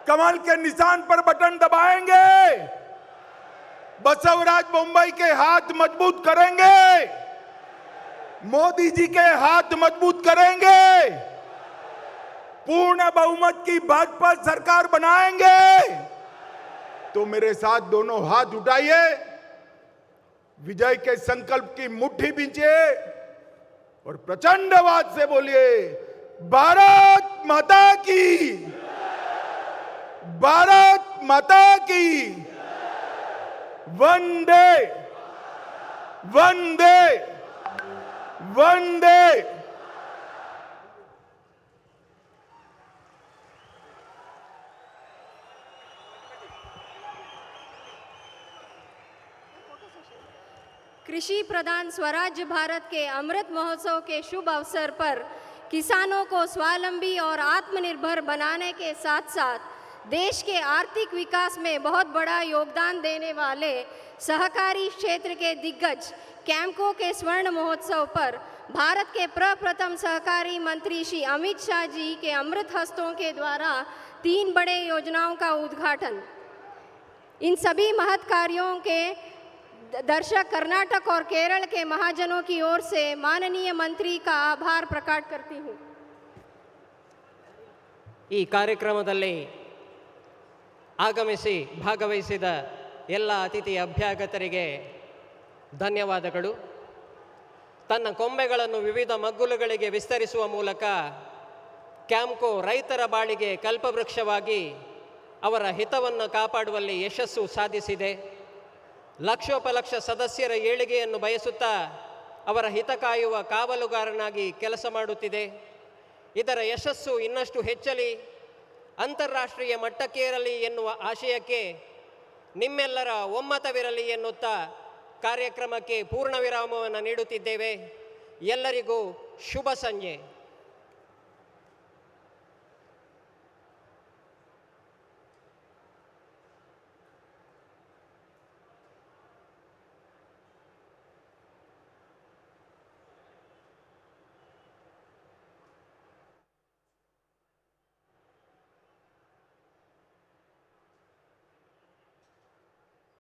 कमल के निशान पर बटन दबाएंगे? बसवराज बोम्बई के हाथ मजबूत करेंगे? मोदी जी के हाथ मजबूत करेंगे? पूर्ण बहुमत की भाजपा सरकार बनाएंगे? तो मेरे साथ दोनों हाथ उठाइए, विजय के संकल्प की मुट्ठी बींचिए और प्रचंड आवाज से बोलिए, भारत माता की, भारत माता की, वंदे वंदे वंदे। कृषि प्रधान स्वराज्य भारत के अमृत महोत्सव के शुभ अवसर पर किसानों को स्वावलंबी और आत्मनिर्भर बनाने के साथ साथ देश के आर्थिक विकास में बहुत बड़ा योगदान देने वाले सहकारी क्षेत्र के दिग्गज कैम्को के स्वर्ण महोत्सव पर भारत के प्रप्रथम सहकारी मंत्री श्री अमित शाह जी के अमृत हस्तों के द्वारा 3 बड़े योजनाओं का उद्घाटन। इन सभी महत् कार्यों के दर्शक कर्नाटक और केरल के महाजनों की ओर से माननीय मंत्री का आभार प्रकट करती हूँ। ಈ ಕಾರ್ಯಕ್ರಮದಲ್ಲಿ ಆಗಮಿಸಿ ಭಾಗವಹಿಸಿದ ಎಲ್ಲ ಅತಿಥಿ ಅಭ್ಯಾಗತರಿಗೆ ಧನ್ಯವಾದಗಳು. ತನ್ನ ಕೊಂಬೆಗಳನ್ನು ವಿವಿಧ ಮಗ್ಗುಲುಗಳಿಗೆ ವಿಸ್ತರಿಸುವ ಮೂಲಕ ಕ್ಯಾಂಪ್ಕೋ ರೈತರ ಬಾಳಿಗೆ ಕಲ್ಪವೃಕ್ಷವಾಗಿ ಅವರ ಹಿತವನ್ನು ಕಾಪಾಡುವಲ್ಲಿ ಯಶಸ್ಸು ಸಾಧಿಸಿದೆ. ಲಕ್ಷೋಪಲಕ್ಷ ಸದಸ್ಯರ ಏಳಿಗೆಯನ್ನು ಬಯಸುತ್ತಾ ಅವರ ಹಿತ ಕಾಯುವ ಕಾವಲುಗಾರನಾಗಿ ಕೆಲಸ ಮಾಡುತ್ತಿದೆ. ಇದರ ಯಶಸ್ಸು ಇನ್ನಷ್ಟು ಹೆಚ್ಚಲಿ, ಅಂತಾರಾಷ್ಟ್ರೀಯ ಮಟ್ಟಕ್ಕೇರಲಿ ಎನ್ನುವ ಆಶಯಕ್ಕೆ ನಿಮ್ಮೆಲ್ಲರ ಒಮ್ಮತವಿರಲಿ ಎನ್ನುತ್ತಾ ಕಾರ್ಯಕ್ರಮಕ್ಕೆ ಪೂರ್ಣ ವಿರಾಮವನ್ನು ನೀಡುತ್ತಿದ್ದೇವೆ. ಎಲ್ಲರಿಗೂ ಶುಭ ಸಂಜೆ.